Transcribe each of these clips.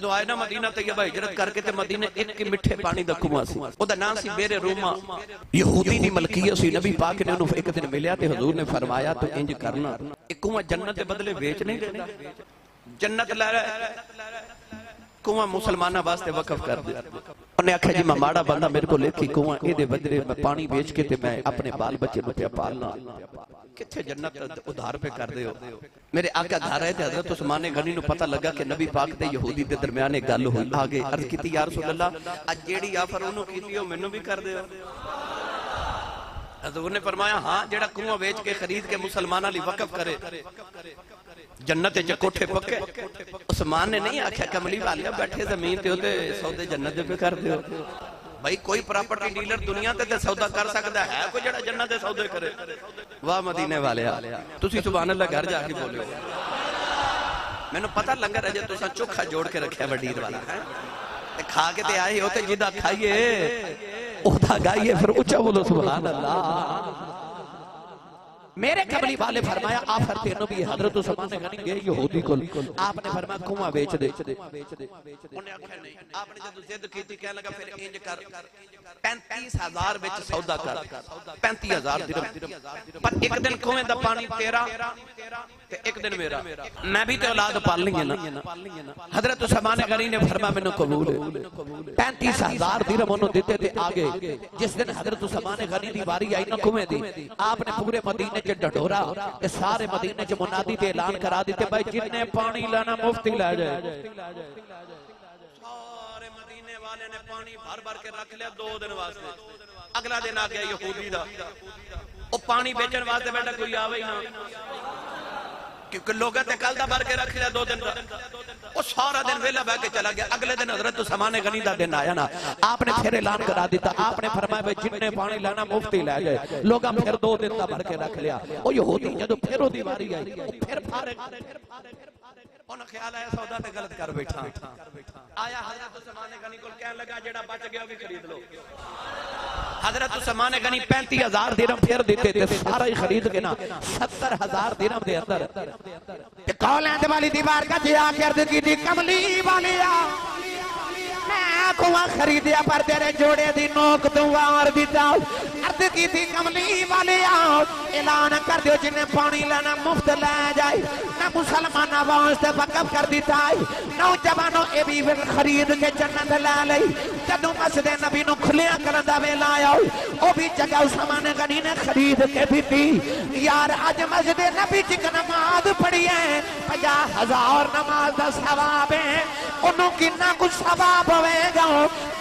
جو آئے نا مدینہ طیبہ ہجرت کر کے تے مدینہ ایک کے مٹھے پانی دا کنواں سی او دا نام سی بیر روما یہودی دی ملکیہ سی نبی پاک نے انہوں ایک دن ملیا تے حضور نے فرمایا تو انج کرنا ایک کنواں جنت دے بدلے بیچ نہیں دینا جنت لے رہا کنواں مسلمانہ واسطے وقف کر دے انہیں آکھا جی میں ماڑا بندہ میرے کو لکھی کنواں اے دے بدلے میں پانی بیچ کے تے میں اپنے بال بچے نو پہ پالنا کتھے جنت ادھار پہ کر دے ہو میرے آقا گھر رہے تھے حضرت عثمان غنی نو پتہ لگا کہ نبی پاک تے یہودی دے درمیان ایک گل ہوئی آگے عرض کیتی یا رسول اللہ اج جیڑی آفر انہوں کیتی ہو مینوں بھی کر دے ہو حضور نے فرمایا ہاں جیڑا کنواں بیچ کے خرید کے مسلمانہ لی وقف کرے جنت چکوٹھے پکے عثمان نے نہیں آکھیا کملی والیا بیٹھے زمین تے ہوتے سودے جنت پہ کر دے ہو بھائی کوئی پراپرٹی ڈیلر دنیا تے سودا کر سکتا ہے کوئی جڑا جنت سودے کرے واہ مدینے والے تسی سبحان اللہ گھر جا کے بولے ہو میں نے پتہ لگا رہے تسا چوکھا جوڑ کے رکھیا وڈیر والا ہے کھا کے تے آئے ہوتے جدا کھائیے اوہدا گائیے پھر اچھا بولو سبحان اللہ میرے قبلی والے فرمایا آفر تینوں بھی حضرت عثمان غنی گئے یہودی کو آپ نے فرمایا کنواں بیچ دے انہیں آکھا نہیں آپ نے جب زد کی تھی کہنے لگا پھر انج کر 35,000 بچ سودا کر 35,000 درہم پر ایک دن کنویں دا پانی تیرا تے ایک دن میرا میں بھی تے اولاد پالنی ہے نا حضرت عثمان غنی نے فرمایا میں نے قبول ہے 35,000 درہم انہوں دیتے تھے آگے جس دن حضرت عثمان غنی دی باری آئی نا کنویں دی آپ نے پورے مدینے کے ڈھڈورا کہ سارے مدینے کے منادی تے اعلان کرا دیتے بھائی جنہیں پانی لانا مفتی لے جائے سارے مدینے والے نے پانی بھر بھر کے رکھ لیا 2 دن واسطے اگلا دن آ گیا یہودی دا وہ پانی بیچن واسطے بیٹا کوئی آوے ہی نہ کیونکہ لوگوں نے کل دا بھر کے رکھ لیا 2 دن وہ سارا دن ویلا بہ کے چلا گیا اگلے دن حضرت عثمان غنی دا دن آیا نا آپ نے پھر اعلان کرا دیتا آپ نے فرمایا بھائی جنہیں پانی لانا مفتی لے گئے لوگاں پھر 2 دن دا بھر کے رکھ لیا وہ یہودی جدو پھر وہ دیواری آئی پھر فارغ انہوں خیال آیا سودا تے غلط کر بیٹھا آیا حضرت عثمان غنی کو کہنے لگا جیڑا بچ گیا بھی خرید لو حضرت عثمان غنی 35,000 درہم پھر دیتے تھے سارا ہی خرید کے نا 70,000 درہم دے اندر کولیں دے والی دیوار کا جیا کے عرض کی تھی کملی والیا میں کنواں خریدیا پر تیرے جوڑے دی نوک دوار دیتا عرض کی تھی کملی والیا اعلان کر دیو جنہیں پانی لینا مفت لے جائے نہ مسلمان واسطے وقف کر دیتا ہے نوجوانوں اے بھی خرید کے جنت لے لئی جدو مسجد نبی نو کھلیاں کرندہ ویلا آیا او بھی جگہ عثمان غنی نے خرید کے دیتی یار آج مسجد نبی چک نماز پڑھی ہے 50,000 نماز دا ثواب ہے انہوں کی نہ کچھ ثواب ہوئے گا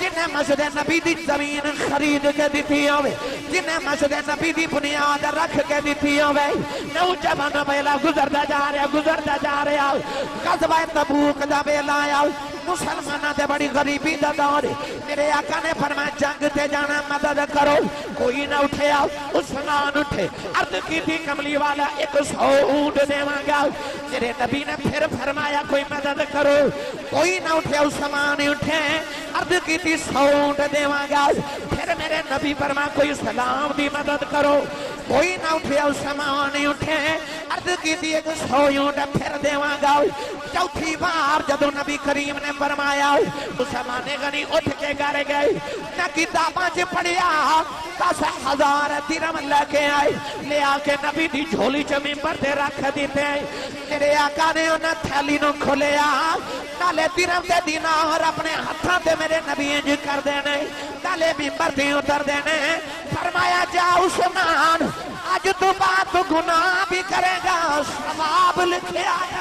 جنہیں مسجد نبی دی زمین خرید کے دیتی ہوئے جنہیں مسجد نبی دی بنیاد رکھ کے دیتی ہوئے نوجوان بیلا گزردہ جا رہا غزوہ تبوک دا بیلا آیا مسلمانہ دے بڑی غریبی دا دور میرے آقا نے فرمایا جنگ تے جانا مدد کرو کوئی نہ اٹھے آؤ عثمان اٹھے عرض کی تھی کملی والا 100 اونٹ دے مانگا میرے نبی نے پھر فرمایا کوئی مدد کرو کوئی نہ اٹھے عثمان اٹھے عرض کی تھی 100 اونٹ دے مانگا پھر میرے نبی فرمایا کوئی سلام دی مدد کرو کوئی نہ اٹھے عثمان اٹھے عرض کی تھی 100 اونٹ پھر دے مانگا چوتھی بار جدو نبی کریم نے فرمایا عثمان غنی اٹھ کے گھر گئے نہ کتاباں چ پڑھیا 10,000 درہم لے کے آئے لے آ کے نبی دی جھولی چ منبر تے رکھ دیتے میرے آقا نے انہاں تھیلی نو کھولیا نالے درہم تے دینار اپنے ہتھاں تے میرے نبی انج کر دینے نالے منبر تے اتر دینے فرمایا جا عثمان آج تو بات گناہ بھی کرے گا ثواب لکھے آیا